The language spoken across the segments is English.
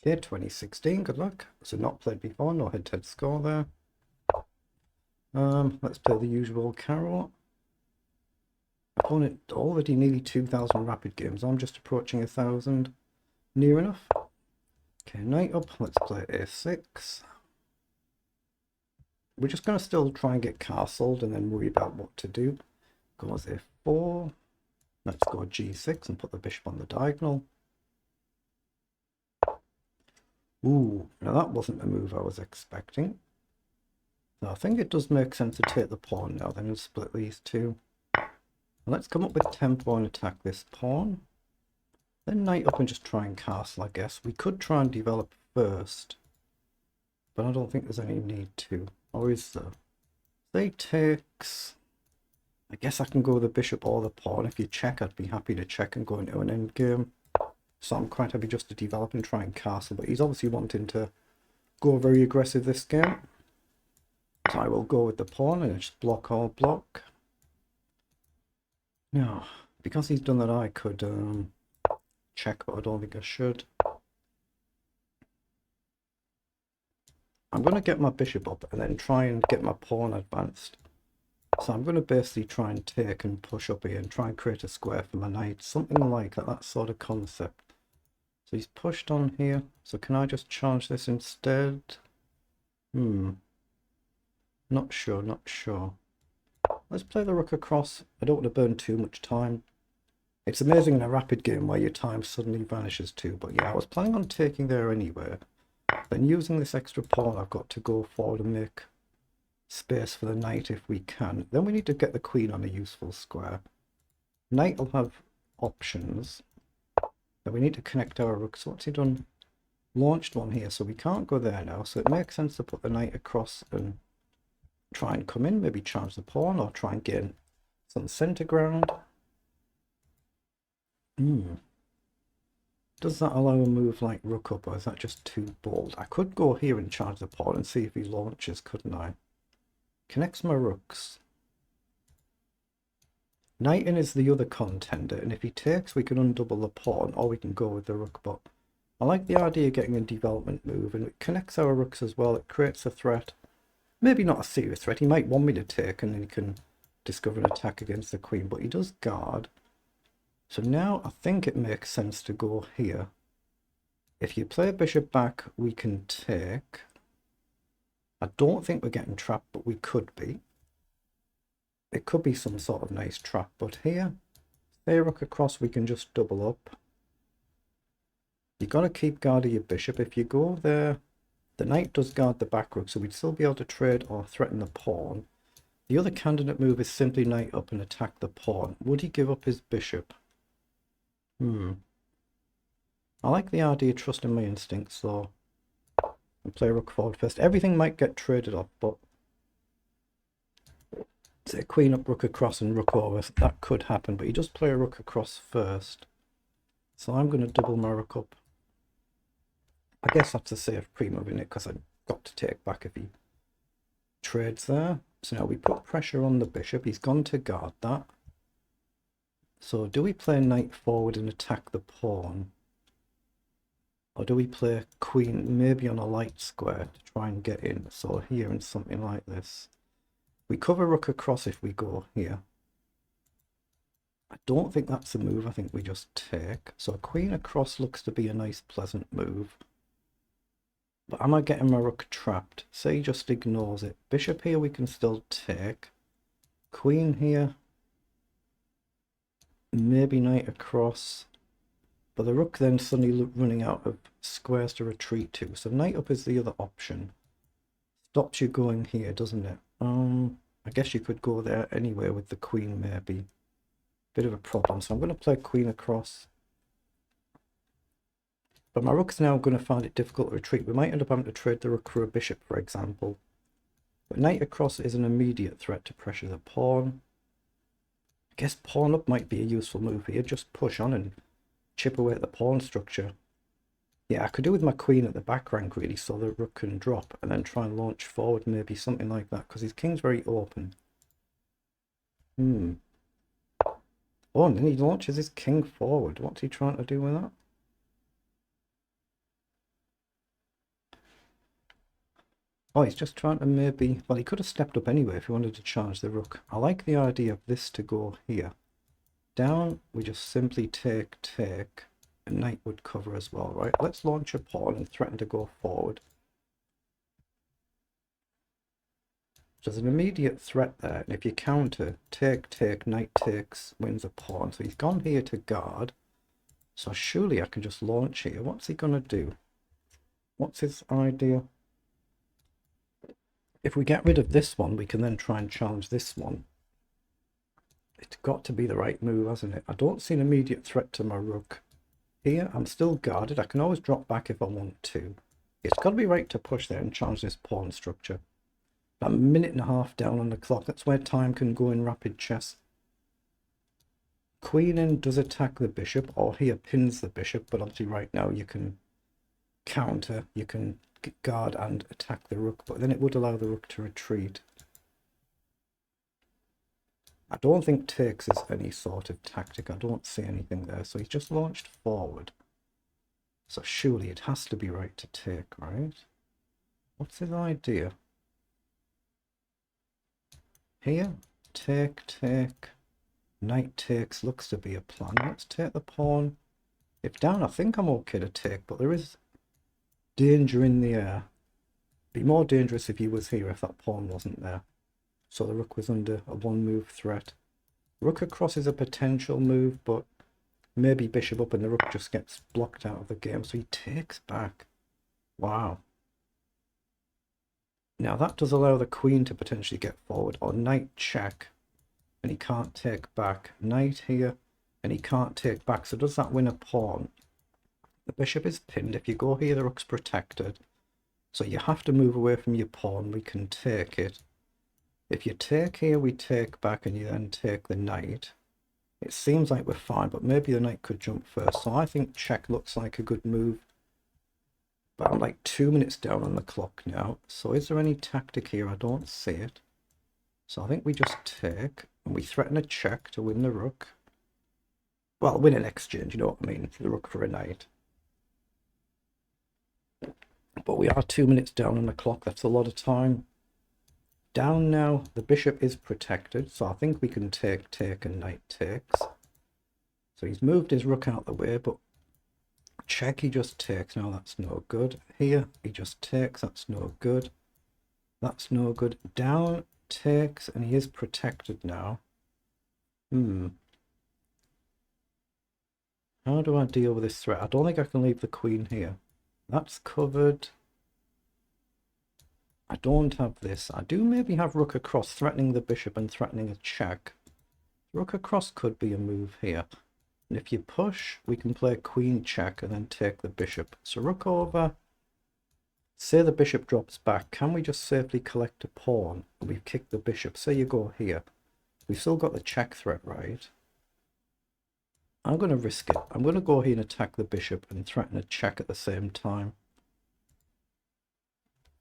Okay, 2016, good luck. So not played before, no head-to-head score there. Let's play the usual carol. Opponent already nearly 2,000 rapid games. I'm just approaching 1,000. Near enough. Okay, knight up. Let's play a6. We're just going to still try and get castled and then worry about what to do. Goes a4. Let's go g6 and put the bishop on the diagonal. Ooh, now that wasn't the move I was expecting. So I think it does make sense to take the pawn now, then we'll split these two. And let's come up with tempo and attack this pawn. Then knight up and just try and castle, I guess. We could try and develop first, but I don't think there's any need to. Or is there? They takes... I guess I can go with the bishop or the pawn. If you check, I'd be happy to check and go into an endgame. So I'm quite happy just to develop and try and castle, but he's obviously wanting to go very aggressive this game. So I will go with the pawn and just block or block. Now, because he's done that, I could check, but I don't think I should. I'm going to get my bishop up and then try and get my pawn advanced. So I'm going to basically try and take and push up here and try and create a square for my knight. Something like that, that sort of concept. So he's pushed on here. So can I just charge this instead? Not sure, not sure. Let's play the rook across. I don't want to burn too much time. It's amazing in a rapid game where your time suddenly vanishes too. But yeah, I was planning on taking there anyway. Then using this extra pawn, I've got to go forward and make space for the knight if we can. Then we need to get the queen on a useful square. Knight will have options. Then we need to connect our rook. So what's he done? Launched one here, so we can't go there now. So it makes sense to put the knight across and try and come in, maybe charge the pawn or try and gain some center ground. Does that allow a move like rook up, or is that just too bold? I could go here and charge the pawn and see if he launches, couldn't I? Connects my rooks. Knight in is the other contender, and if he takes we can undouble the pawn, or we can go with the rook, but I like the idea of getting a development move, and it connects our rooks as well. It creates a threat. Maybe not a serious threat. He might want me to take and then he can discover an attack against the queen, but he does guard. So now I think it makes sense to go here. If you play bishop back, we can take. I don't think we're getting trapped, but we could be. It could be some sort of nice trap, but here, stay rook across, we can just double up. You've got to keep guard of your bishop. If you go there, the knight does guard the back rook, so we'd still be able to trade or threaten the pawn. The other candidate move is simply knight up and attack the pawn. Would he give up his bishop? I like the idea of trusting my instincts though. And play rook forward first. Everything might get traded off, but say queen up, rook across and rook over. That could happen, but he does play a rook across first. So I'm going to double my rook up. I guess that's a safe pre-move in it because I've got to take back if he trades there. So now we put pressure on the bishop. He's gone to guard that. So do we play knight forward and attack the pawn? Or do we play queen maybe on a light square to try and get in? So here and something like this. We cover rook across if we go here. I don't think that's a move. I think we just take. So a queen across looks to be a nice pleasant move. But am I getting my rook trapped? Say he just ignores it. Bishop here we can still take. Queen here. Maybe knight across. But the rook then suddenly running out of squares to retreat to. So knight up is the other option. Stops you going here, doesn't it? I guess you could go there anyway with the queen maybe. Bit of a problem. So I'm going to play queen across. But my rook's now going to find it difficult to retreat. We might end up having to trade the rook for a bishop, for example. But knight across is an immediate threat to pressure the pawn. I guess pawn up might be a useful move here. Just push on and chip away at the pawn structure. Yeah, I could do with my queen at the back rank really, so the rook can drop and then try and launch forward, maybe something like that, because his king's very open. Oh, and then he launches his king forward. What's he trying to do with that? Oh, he's just trying to maybe... Well, he could have stepped up anyway if he wanted to charge the rook. I like the idea of this to go here. Down, we just simply take, and knight would cover as well, right? Let's launch a pawn and threaten to go forward. There's an immediate threat there, and if you counter, take, knight takes, wins a pawn. So he's gone here to guard. So surely I can just launch here. What's he going to do? What's his idea? If we get rid of this one, we can then try and challenge this one. It's got to be the right move, hasn't it? I don't see an immediate threat to my rook. Here, I'm still guarded. I can always drop back if I want to. It's got to be right to push there and challenge this pawn structure. About a minute and a half down on the clock. That's where time can go in rapid chess. Queen in does attack the bishop, or here pins the bishop, but obviously right now you can counter, you can guard and attack the rook, but then it would allow the rook to retreat. I don't think takes is any sort of tactic. I don't see anything there. So he's just launched forward. So surely it has to be right to take, right? What's his idea? Here, take. Knight takes looks to be a plan. Let's take the pawn. If down, I think I'm okay to take, but there is danger in the air. Be more dangerous if he was here, if that pawn wasn't there. So the rook was under a one-move threat. Rook across is a potential move, but maybe bishop up and the rook just gets blocked out of the game. So he takes back. Wow. Now that does allow the queen to potentially get forward, or knight check, and he can't take back. Knight here, and he can't take back. So does that win a pawn? The bishop is pinned. If you go here, the rook's protected. So you have to move away from your pawn. We can take it. If you take here, we take back, and you then take the knight. It seems like we're fine, but maybe the knight could jump first. So I think check looks like a good move. But I'm like 2 minutes down on the clock now. So is there any tactic here? I don't see it. So I think we just take, and we threaten a check to win the rook. Well, win an exchange, you know what I mean? The rook for a knight. But we are 2 minutes down on the clock. That's a lot of time. Down now, the bishop is protected, so I think we can take, and knight takes. So he's moved his rook out the way, but check, he just takes. Now that's no good. Here, he just takes. That's no good. That's no good. Down, takes, and he is protected now. How do I deal with this threat? I don't think I can leave the queen here. That's covered. I don't have this. I do maybe have rook across, threatening the bishop and threatening a check. Rook across could be a move here. And if you push, we can play queen check and then take the bishop. So rook over. Say the bishop drops back. Can we just safely collect a pawn? We've kicked the bishop. Say you go here. We've still got the check threat, right? I'm going to risk it. I'm going to go here and attack the bishop and threaten a check at the same time.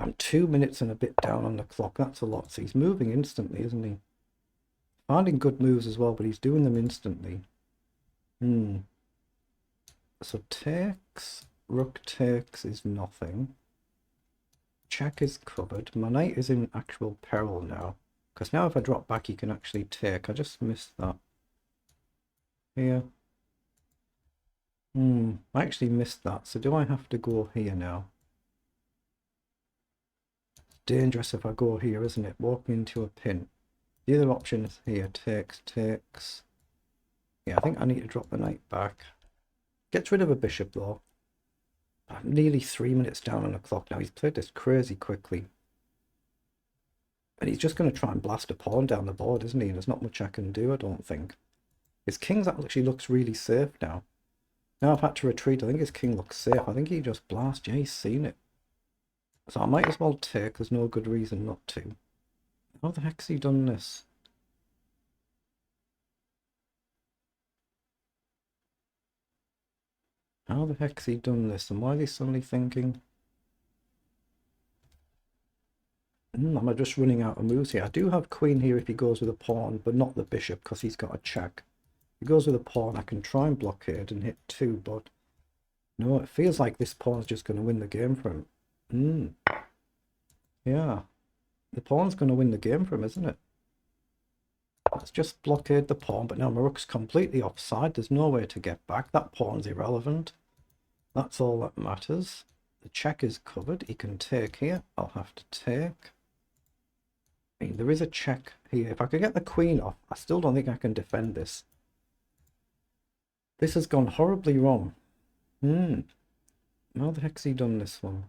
I'm 2 minutes and a bit down on the clock. That's a lot. So he's moving instantly, isn't he? Finding good moves as well, but he's doing them instantly. So takes, rook takes is nothing. Check is covered. My knight is in actual peril now. Because now if I drop back, he can actually take. I just missed that. Here. I actually missed that. So do I have to go here now? Dangerous if I go here, isn't it? Walking into a pin. The other option is here. Takes. Yeah, I think I need to drop the knight back. Gets rid of a bishop though. I'm nearly 3 minutes down on the clock now. He's played this crazy quickly. And he's just going to try and blast a pawn down the board, isn't he? And there's not much I can do, I don't think. His king actually looks really safe now. Now I've had to retreat. I think his king looks safe. I think he just blasts. Yeah, he's seen it. So I might as well take. There's no good reason not to. How the heck's he done this? How the heck's he done this? And why is he suddenly thinking... am I just running out of moves here? I do have queen here if he goes with a pawn, but not the bishop because he's got a check. If he goes with a pawn, I can try and blockade and hit 2, but... no, it feels like this pawn's just going to win the game for him. Yeah, the pawn's going to win the game for him, isn't it? Let's just blockade the pawn, but now my rook's completely offside. There's no way to get back. That pawn's irrelevant. That's all that matters. The check is covered. He can take here. I'll have to take. I mean, there is a check here. If I could get the queen off, I still don't think I can defend this. This has gone horribly wrong. How the heck's he done this one?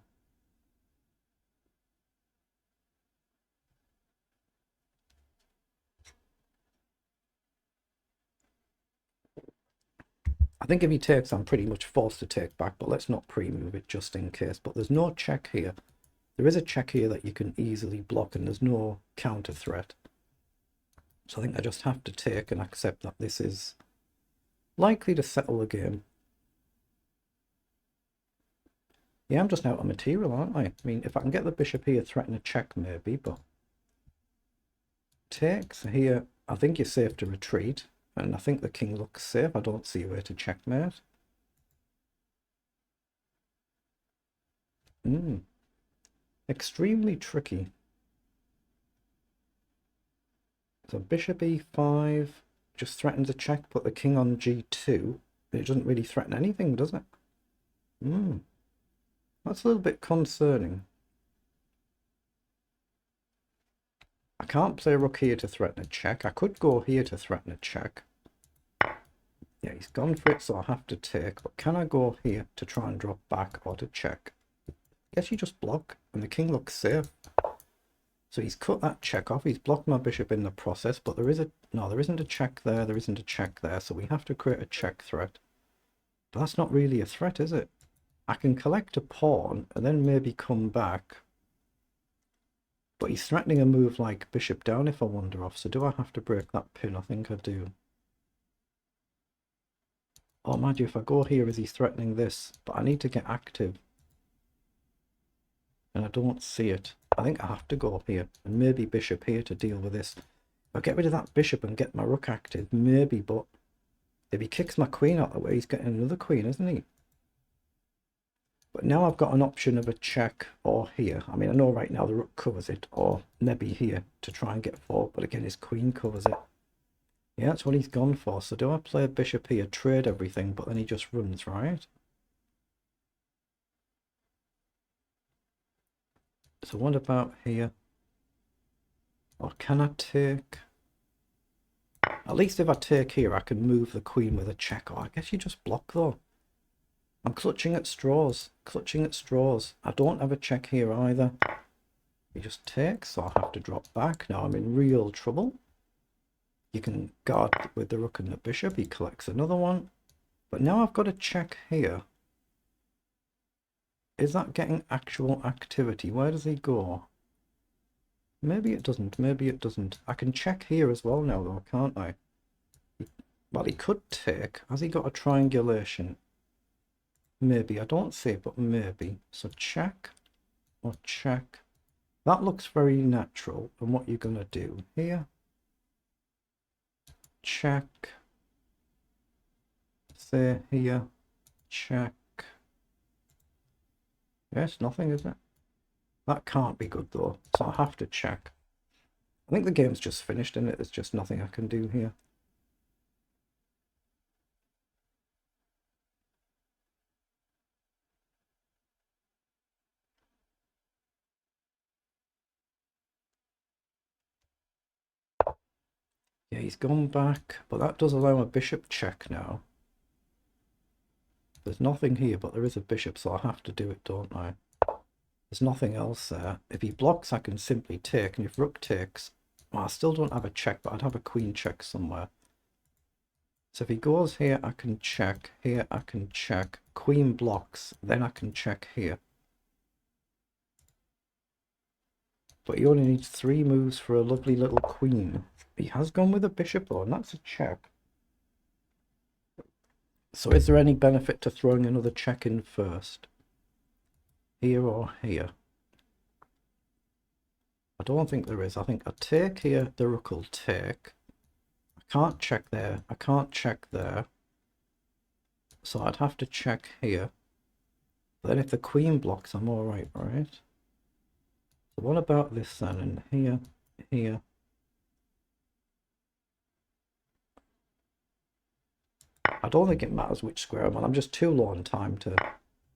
I think if he takes, I'm pretty much forced to take back, but let's not pre-move it just in case. But there's no check here. There is a check here that you can easily block, and there's no counter threat. So I think I just have to take and accept that this is likely to settle the game. Yeah, I'm just out of material, aren't I? I mean, if I can get the bishop here, threaten a check maybe, but takes here, I think you're safe to retreat, and I think the king looks safe. I don't see a way to checkmate. Extremely tricky. So bishop e5 just threatens a check, put the king on g2. It doesn't really threaten anything, does it? That's a little bit concerning. I can't play rook here to threaten a check. I could go here to threaten a check. Yeah, he's gone for it, so I'll have to take. But can I go here to try and drop back or to check? I guess you just block, and the king looks safe. So he's cut that check off. He's blocked my bishop in the process, but there isn't a check there. There isn't a check there, so we have to create a check threat. But that's not really a threat, is it? I can collect a pawn and then maybe come back. But he's threatening a move like bishop down if I wander off. So do I have to break that pin? I think I do. Oh, mind you, if I go here, is he threatening this? But I need to get active. And I don't see it. I think I have to go here. And maybe bishop here to deal with this. If I get rid of that bishop and get my rook active, maybe. But if he kicks my queen out the way, he's getting another queen, isn't he? But now I've got an option of a check or here. I mean, I know right now the rook covers it, or maybe here to try and get forward. But again, his queen covers it. Yeah, that's what he's gone for. So do I play a bishop here, trade everything, but then he just runs, right? So what about here? Or can I take? At least if I take here, I can move the queen with a check. Or I guess you just block though. I'm clutching at straws. Clutching at straws. I don't have a check here either. He just takes, so I'll have to drop back. Now I'm in real trouble. You can guard with the rook and the bishop. He collects another one. But now I've got a check here. Is that getting actual activity? Where does he go? Maybe it doesn't. Maybe it doesn't. I can check here as well now though, can't I? Well, he could take. Has he got a triangulation? Maybe. I don't see it, but maybe. So check or check. That looks very natural. And what you're going to do here. Check. Say here. Check. Yes, nothing, is it? That can't be good though. So I have to check. I think the game's just finished, isn't it? There's just nothing I can do here. Yeah, he's gone back, but that does allow a bishop check now. There's nothing here, but there is a bishop, so I have to do it, don't I? There's nothing else there. If he blocks, I can simply take, and if rook takes, well, I still don't have a check, but I'd have a queen check somewhere. So if he goes here, I can check. Here, I can check. Queen blocks, then I can check here. But he only needs 3 moves for a lovely little queen. He has gone with a bishop though, and that's a check. So is there any benefit to throwing another check in first? Here or here? I don't think there is. I think I take here, the rook will take. I can't check there. I can't check there. So I'd have to check here. But then if the queen blocks, I'm alright, right? So what about this then? And here, here. I don't think it matters which square I'm on. I'm just too low on time to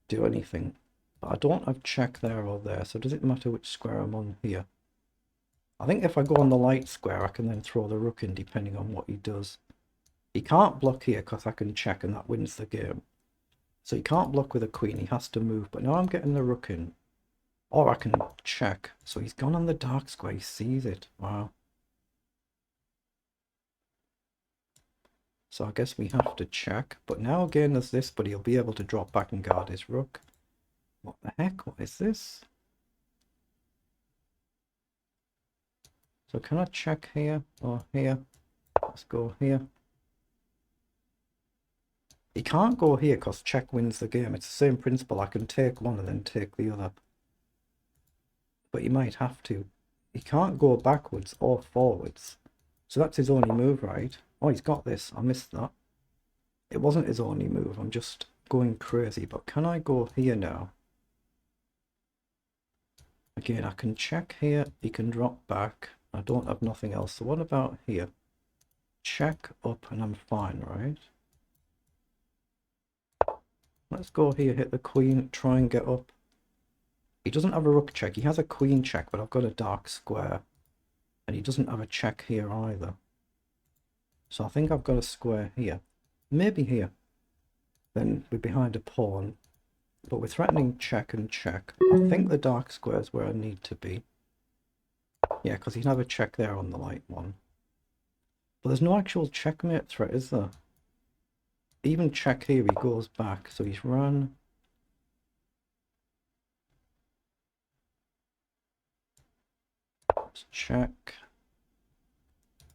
do anything. But I don't have check there or there, so does it matter which square I'm on here? I think if I go on the light square, I can then throw the rook in depending on what he does. He can't block here because I can check and that wins the game. So he can't block with a queen, he has to move. But now I'm getting the rook in. Or I can check. So he's gone on the dark square, he sees it. Wow. So I guess we have to check. But now again there's this, but he'll be able to drop back and guard his rook. What the heck? What is this? So can I check here or here? Let's go here. He can't go here because check wins the game. It's the same principle. I can take one and then take the other. But he might have to. He can't go backwards or forwards. So that's his only move, right? Oh, he's got this. I missed that. It wasn't his only move. I'm just going crazy. But can I go here now? Again, I can check here. He can drop back. I don't have nothing else. So what about here? Check up and I'm fine, right? Let's go here, hit the queen, try and get up. He doesn't have a rook check. He has a queen check, but I've got a dark square. And he doesn't have a check here either. So I think I've got a square here. Maybe here. Then we're behind a pawn. But we're threatening check and check. I think the dark square is where I need to be. Yeah, because he'd have a check there on the light one. But there's no actual checkmate threat, is there? Even check here, he goes back. So he's run. Let's check.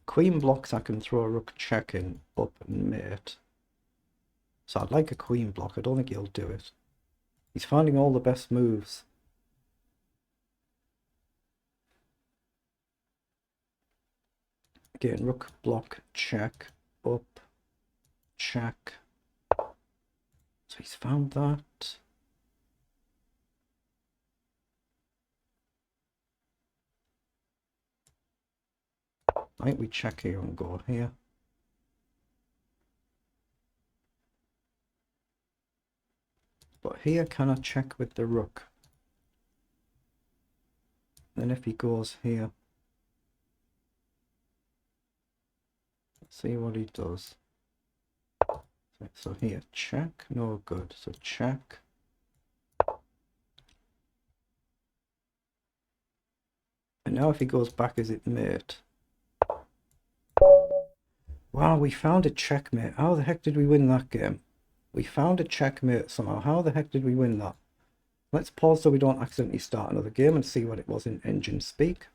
Queen blocks, I can throw a rook check in, up and mate. So I'd like a queen block. I don't think he'll do it. He's finding all the best moves. Again, rook block, check, up, check. So he's found that. I think we check here and go here. But here, can I check with the rook? Then if he goes here, let's see what he does. So here, check, no good. So check. And now if he goes back, is it mate? Wow, we found a checkmate. How the heck did we win that game? We found a checkmate somehow. How the heck did we win that? Let's pause so we don't accidentally start another game and see what it was in engine speak.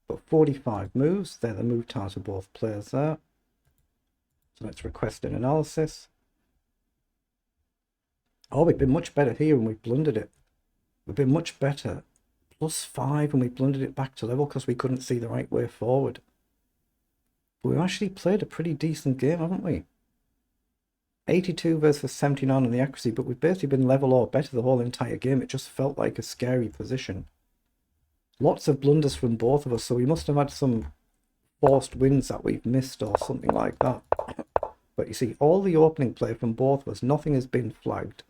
But 45 moves. They're the move times for both players there. So let's request an analysis. Oh, we've been much better here and we've blundered it. We've been much better. +5 and we blundered it back to level because we couldn't see the right way forward. But we've actually played a pretty decent game, haven't we? 82 versus 79 on the accuracy, but we've basically been level or better the whole entire game. It just felt like a scary position. Lots of blunders from both of us, so we must have had some forced wins that we've missed or something like that. But you see, all the opening play from both of us, nothing has been flagged.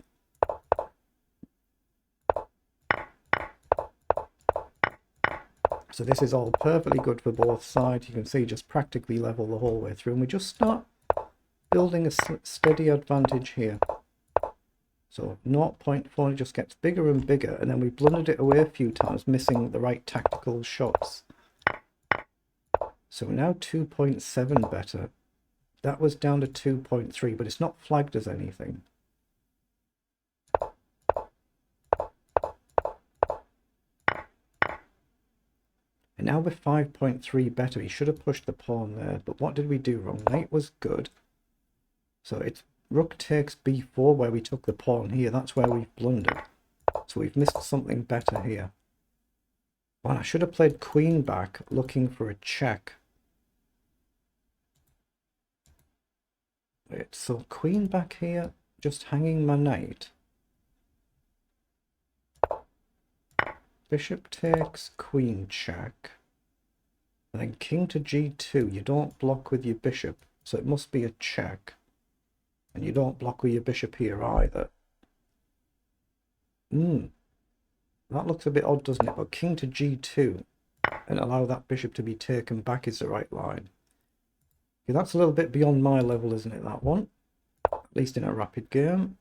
So this is all perfectly good for both sides. You can see just practically level the whole way through. And we just start building a steady advantage here. So 0.4 just gets bigger and bigger. And then we blundered it away a few times, missing the right tactical shots. So now 2.7 better. That was down to 2.3, but it's not flagged as anything. And now we're 5.3 better. He should have pushed the pawn there. But what did we do wrong? Knight was good. So it's rook takes b4 where we took the pawn here. That's where we've blundered. So we've missed something better here. Well, I should have played queen back looking for a check. Wait, so queen back here, just hanging my knight. Bishop takes, queen check. And then king to g2. You don't block with your bishop, so it must be a check. And you don't block with your bishop here either. That looks a bit odd, doesn't it? But king to g2 and allow that bishop to be taken back is the right line. Okay, that's a little bit beyond my level, isn't it, that one? At least in a rapid game.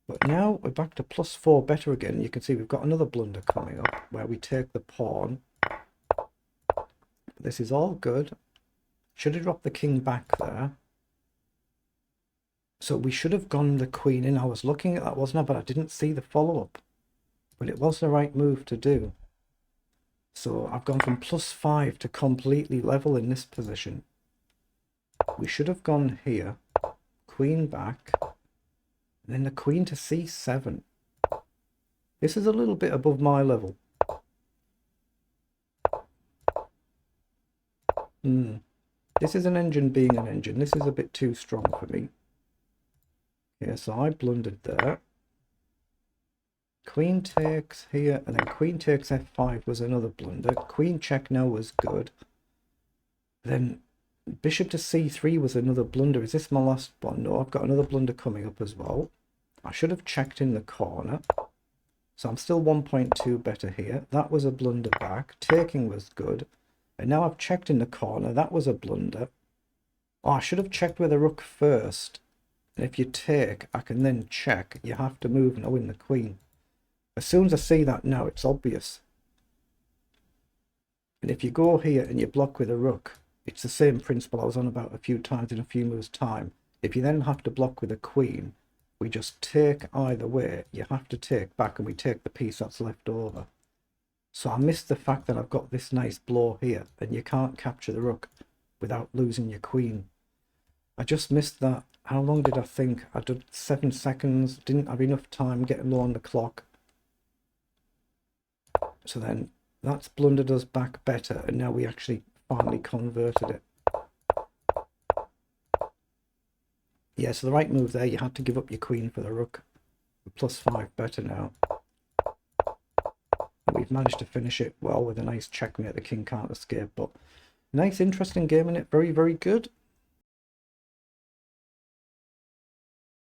But now we're back to +4 better again. You can see we've got another blunder coming up where we take the pawn. This is all good. Should have dropped the king back there. So we should have gone the queen in. I was looking at that, wasn't I? But I didn't see the follow-up. But it was the right move to do. So I've gone from +5 to completely level in this position. We should have gone here. Queen back. And then the queen to c7. This is a little bit above my level. This is an engine being an engine. This is a bit too strong for me. Yeah, so I blundered there. Queen takes here, and then queen takes f5 was another blunder. Queen check now was good. Then bishop to c3 was another blunder. Is this my last one? No, I've got another blunder coming up as well. I should have checked in the corner. So I'm still 1.2 better here. That was a blunder back. Taking was good. And now I've checked in the corner. That was a blunder. Oh, I should have checked with a rook first. And if you take, I can then check. You have to move and win the queen. As soon as I see that now, it's obvious. And if you go here and you block with a rook, it's the same principle I was on about a few times in a few moves' time. If you then have to block with a queen, we just take either way. You have to take back and we take the piece that's left over. So I missed the fact that I've got this nice blow here and you can't capture the rook without losing your queen. I just missed that. How long did I think? I did 7 seconds. Didn't have enough time, getting low on the clock. So then that's blundered us back better, and now we actually finally converted it. Yeah, so the right move there, you had to give up your queen for the rook. We're +5 better now. And we've managed to finish it well with a nice checkmate. The king can't escape, but nice interesting game in it. Very, very good.